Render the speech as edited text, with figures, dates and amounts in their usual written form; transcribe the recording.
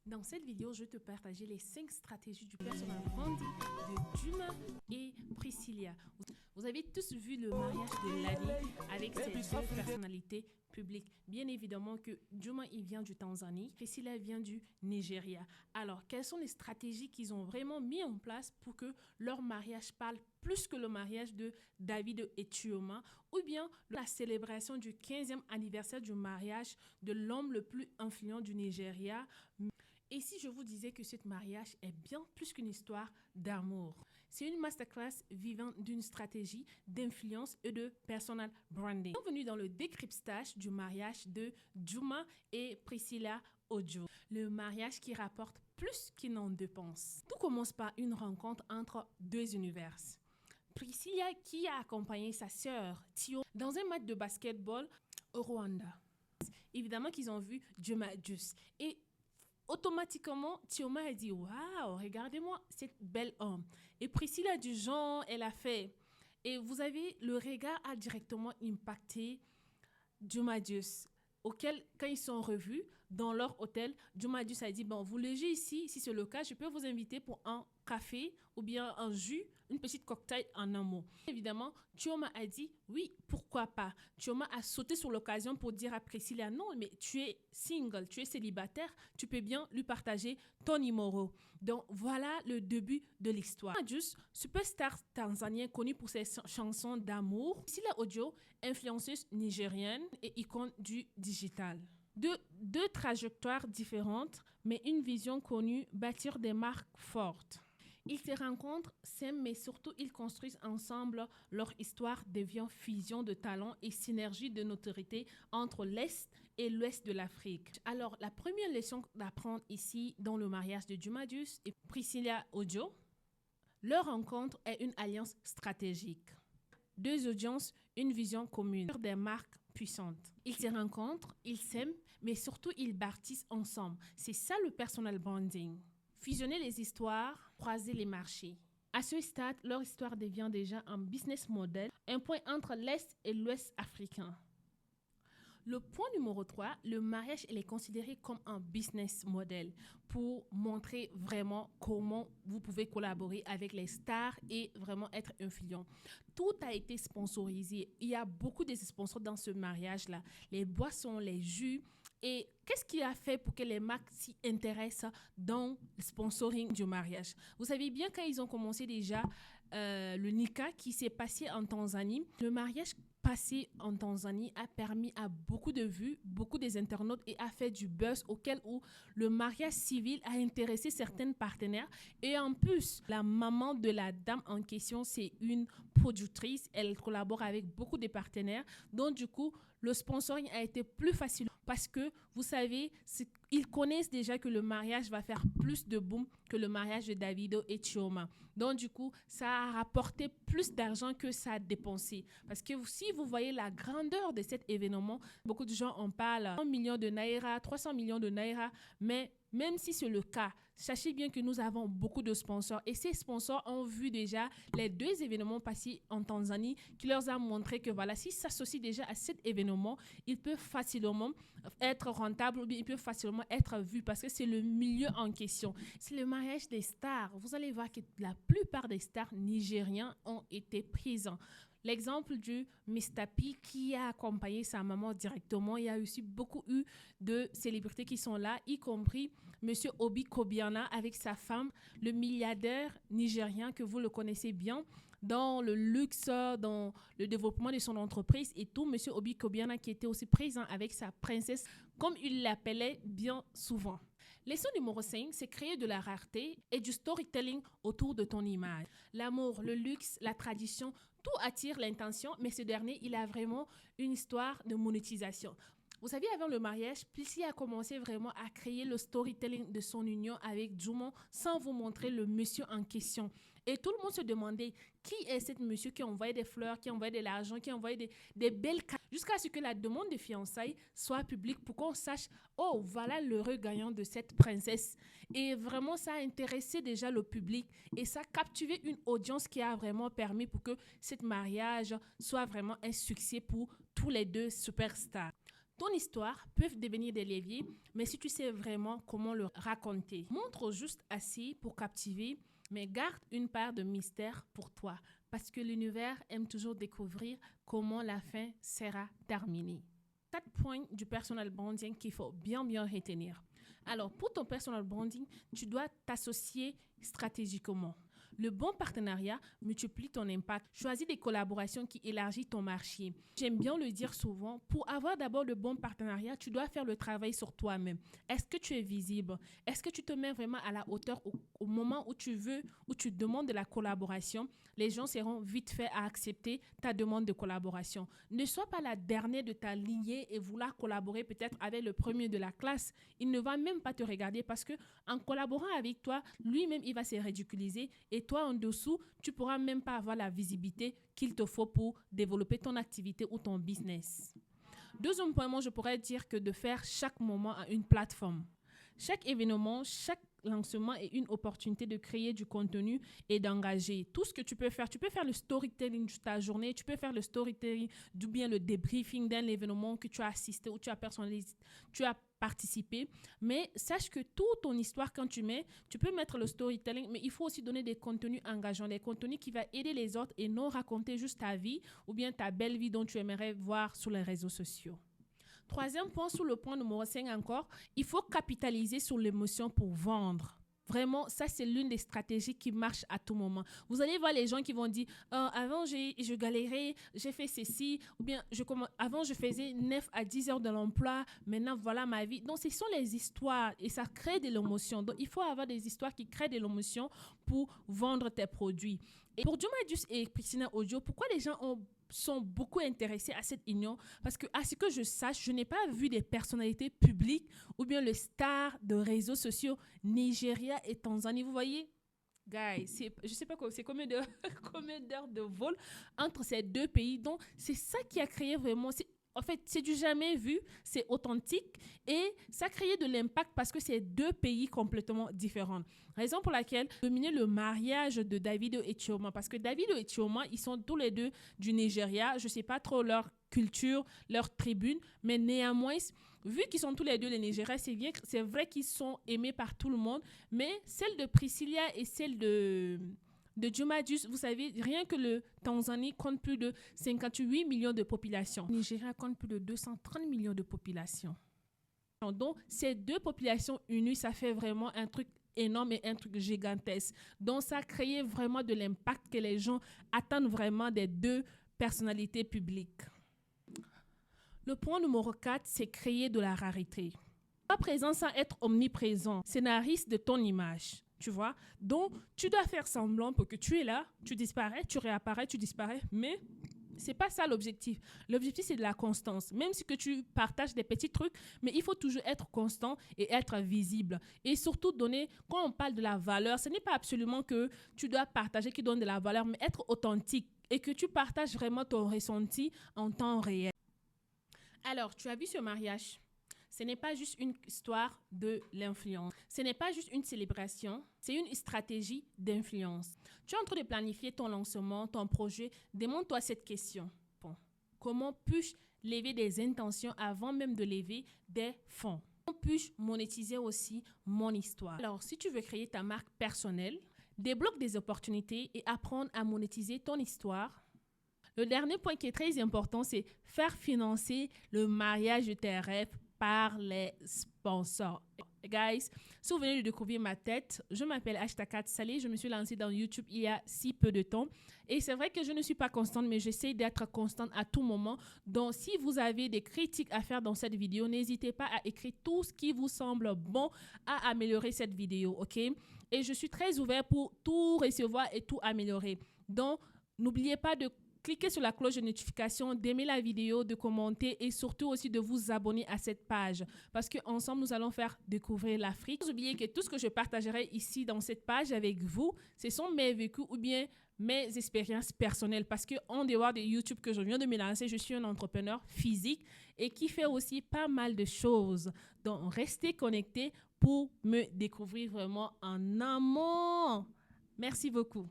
Dans cette vidéo, je vais te partager les 5 stratégies du personal branding de Juma et Priscilla. Vous avez tous vu le mariage de l'année avec ces deux personnalités publiques. Bien évidemment que Juma, il vient du Tanzanie, Priscilla vient du Nigeria. Alors, quelles sont les stratégies qu'ils ont vraiment mis en place pour que leur mariage parle plus que le mariage de David et Chioma, ou bien la célébration du 15e anniversaire du mariage de l'homme le plus influent du Nigeria? Et si je vous disais que ce mariage est bien plus qu'une histoire d'amour? C'est une masterclass vivante d'une stratégie d'influence et de personal branding. Bienvenue dans le décryptage du mariage de Juma et Priscilla Ojo. Le mariage qui rapporte plus qu'il n'en dépense. Tout commence par une rencontre entre deux univers. Priscilla qui a accompagné sa sœur Tio dans un match de basketball au Rwanda. Évidemment qu'ils ont vu Juma Jus et automatiquement, Chioma a dit « Waouh, regardez-moi cette belle homme ». Et Priscilla du genre, elle a fait. Et vous avez, le regard a directement impacté Jumadius, auquel, quand ils sont revus dans leur hôtel, Jumadius a dit « Bon, vous logez ici, si c'est le cas, je peux vous inviter pour un café ou bien un jus, une petite cocktail en un mot ». Évidemment, Chioma a dit « Oui, pourquoi pas ». Chioma a sauté sur l'occasion pour dire à Priscilla « Non, mais tu es single, tu es célibataire, tu peux bien lui partager ton numéro ». Donc, voilà le début de l'histoire. Juste, superstar tanzanien connu pour ses chansons d'amour. Priscilla Ojo, influenceuse nigérienne et icône du digital. Deux trajectoires différentes, mais une vision connue, bâtir des marques fortes. Ils se rencontrent, s'aiment, mais surtout ils construisent ensemble. Leur histoire devient fusion de talents et synergie de notoriété entre l'Est et l'Ouest de l'Afrique. Alors, la première leçon d'apprendre ici dans le mariage de Jumadius et Priscilla Ojo, leur rencontre est une alliance stratégique. Deux audiences, une vision commune, des marques puissantes. Ils se rencontrent, ils s'aiment, mais surtout ils bâtissent ensemble. C'est ça le personal branding. Fusionner les histoires, croiser les marchés. À ce stade, leur histoire devient déjà un business model, un point entre l'Est et l'Ouest africain. Le point numéro 3, le mariage est considéré comme un business model pour montrer vraiment comment vous pouvez collaborer avec les stars et vraiment être influent. Tout a été sponsorisé. Il y a beaucoup de sponsors dans ce mariage-là. Les boissons, les jus. Et qu'est-ce qui a fait pour que les marques s'y intéressent dans le sponsoring du mariage? Vous savez bien, quand ils ont commencé déjà le Nika qui s'est passé en Tanzanie, le mariage passé en Tanzanie a permis à beaucoup de vues, beaucoup des internautes et a fait du buzz auquel où le mariage civil a intéressé certains partenaires. Et en plus, la maman de la dame en question, c'est une productrice. Elle collabore avec beaucoup de partenaires. Donc, du coup, le sponsoring a été plus facile parce que, vous savez, ils connaissent déjà que le mariage va faire plus de boom que le mariage de Davido et Chioma. Donc, du coup, ça a rapporté plus d'argent que ça a dépensé. Parce que si vous voyez la grandeur de cet événement, beaucoup de gens en parlent 1 million de naira, 300 millions de naira, mais même si c'est le cas, sachez bien que nous avons beaucoup de sponsors et ces sponsors ont vu déjà les 2 événements passés en Tanzanie qui leur a montré que voilà, s'ils s'associent déjà à cet événement, ils peuvent facilement être rentables ou bien ils peuvent facilement être vus parce que c'est le milieu en question. C'est le mariage des stars. Vous allez voir que la plupart des stars nigériens ont été présents. L'exemple du Mr. P qui a accompagné sa maman directement. Il y a aussi beaucoup de célébrités qui sont là, y compris M. Obi Kobiana avec sa femme, le milliardaire nigérien que vous le connaissez bien, dans le luxe, dans le développement de son entreprise et tout. M. Obi Kobiana qui était aussi présent avec sa princesse, comme il l'appelait bien souvent. Leçon numéro 5, c'est créer de la rareté et du storytelling autour de ton image. L'amour, le luxe, la tradition, tout attire l'intention, mais ce dernier, il a vraiment une histoire de monétisation. Vous savez, avant le mariage, Priscilla a commencé vraiment à créer le storytelling de son union avec Juma sans vous montrer le monsieur en question. Et tout le monde se demandait qui est cet monsieur qui envoyait des fleurs, qui envoyait de l'argent, qui envoyait des belles cartes, jusqu'à ce que la demande de fiançailles soit publique pour qu'on sache, oh, voilà l'heureux gagnant de cette princesse. Et vraiment, ça a intéressé déjà le public et ça a captivé une audience qui a vraiment permis pour que ce mariage soit vraiment un succès pour tous les 2 superstars. Ton histoire peut devenir des leviers, mais si tu sais vraiment comment le raconter. Montre juste assez pour captiver, mais garde une part de mystère pour toi, parce que l'univers aime toujours découvrir comment la fin sera terminée. 4 points du personal branding qu'il faut bien retenir. Alors, pour ton personal branding, tu dois t'associer stratégiquement. Le bon partenariat multiplie ton impact. Choisis des collaborations qui élargissent ton marché. J'aime bien le dire souvent, pour avoir d'abord le bon partenariat, tu dois faire le travail sur toi-même. Est-ce que tu es visible? Est-ce que tu te mets vraiment à la hauteur au moment où tu veux, où tu demandes de la collaboration? Les gens seront vite faits à accepter ta demande de collaboration. Ne sois pas la dernière de ta lignée et vouloir collaborer peut-être avec le premier de la classe. Il ne va même pas te regarder parce que en collaborant avec toi, lui-même, il va se ridiculiser et toi, en dessous, tu ne pourras même pas avoir la visibilité qu'il te faut pour développer ton activité ou ton business. Deuxième point, moi, je pourrais dire que de faire chaque moment à une plateforme. Chaque événement, chaque lancement est une opportunité de créer du contenu et d'engager. Tout ce que tu peux faire le storytelling de ta journée, tu peux faire le storytelling ou bien le débriefing d'un événement que tu as assisté ou tu as personnalisé, tu as participé. Mais sache que toute ton histoire, quand tu peux mettre le storytelling, mais il faut aussi donner des contenus engageants, des contenus qui vont aider les autres et non raconter juste ta vie ou bien ta belle vie dont tu aimerais voir sur les réseaux sociaux. Troisième point, sur le point numéro 5 encore, il faut capitaliser sur l'émotion pour vendre. Vraiment, ça, c'est l'une des stratégies qui marche à tout moment. Vous allez voir les gens qui vont dire avant, je galérais, j'ai fait ceci, ou bien avant, je faisais 9 à 10 heures de l'emploi, maintenant, voilà ma vie. Donc, ce sont les histoires et ça crée de l'émotion. Donc, il faut avoir des histoires qui créent de l'émotion pour vendre tes produits. Et pour Juma-Jus et Priscilla Audio, pourquoi les gens sont beaucoup intéressés à cette union? Parce que, à ce que je sache, je n'ai pas vu des personnalités publiques ou bien le star de réseaux sociaux Nigeria et Tanzanie. Vous voyez, guys, je ne sais pas quoi, c'est combien d'heures de vol entre ces deux pays. Donc, c'est ça qui a créé vraiment... En fait, c'est du jamais vu, c'est authentique et ça a créé de l'impact parce que c'est deux pays complètement différents. Raison pour laquelle dominer le mariage de Davido et Chioma, parce que Davido et Chioma, ils sont tous les deux du Nigeria. Je ne sais pas trop leur culture, leur tribune, mais néanmoins, vu qu'ils sont tous les deux les Nigériens, c'est vrai qu'ils sont aimés par tout le monde, mais celle de Priscilla et celle de Juma-Jus, vous savez, rien que le Tanzanie compte plus de 58 millions de population. Le Nigeria compte plus de 230 millions de population. Donc, ces deux populations unies, ça fait vraiment un truc énorme et un truc gigantesque. Donc, ça a créé vraiment de l'impact que les gens attendent vraiment des deux personnalités publiques. Le point numéro 4, c'est créer de la rareté. Pas présent sans être omniprésent, scénariste de ton image. Tu vois? Donc, tu dois faire semblant pour que tu es là, tu disparais, tu réapparais, tu disparais, mais c'est pas ça l'objectif. L'objectif, c'est de la constance. Même si que tu partages des petits trucs, mais il faut toujours être constant et être visible. Et surtout donner, quand on parle de la valeur, ce n'est pas absolument que tu dois partager qui donne de la valeur, mais être authentique et que tu partages vraiment ton ressenti en temps réel. Alors, tu as vu ce mariage? Ce n'est pas juste une histoire de l'influence. Ce n'est pas juste une célébration. C'est une stratégie d'influence. Tu es en train de planifier ton lancement, ton projet. Demande-toi cette question. Bon, comment puis-je lever des intentions avant même de lever des fonds? Comment puis-je monétiser aussi mon histoire? Alors, si tu veux créer ta marque personnelle, débloque des opportunités et apprendre à monétiser ton histoire. Le dernier point qui est très important, c'est faire financer le mariage de tes rêves par les sponsors. Guys, si vous venez de découvrir ma tête, je m'appelle Ashtakat Saleh. Je me suis lancée dans YouTube il y a si peu de temps. Et c'est vrai que je ne suis pas constante, mais j'essaie d'être constante à tout moment. Donc, si vous avez des critiques à faire dans cette vidéo, n'hésitez pas à écrire tout ce qui vous semble bon à améliorer cette vidéo, ok? Et je suis très ouverte pour tout recevoir et tout améliorer. Donc, n'oubliez pas de cliquez sur la cloche de notification, d'aimer la vidéo, de commenter et surtout aussi de vous abonner à cette page parce qu'ensemble, nous allons faire découvrir l'Afrique. N'oubliez que tout ce que je partagerai ici dans cette page avec vous, ce sont mes vécus ou bien mes expériences personnelles parce qu'en dehors de YouTube que je viens de me lancer, je suis un entrepreneur physique et qui fait aussi pas mal de choses. Donc, restez connectés pour me découvrir vraiment en amont. Merci beaucoup.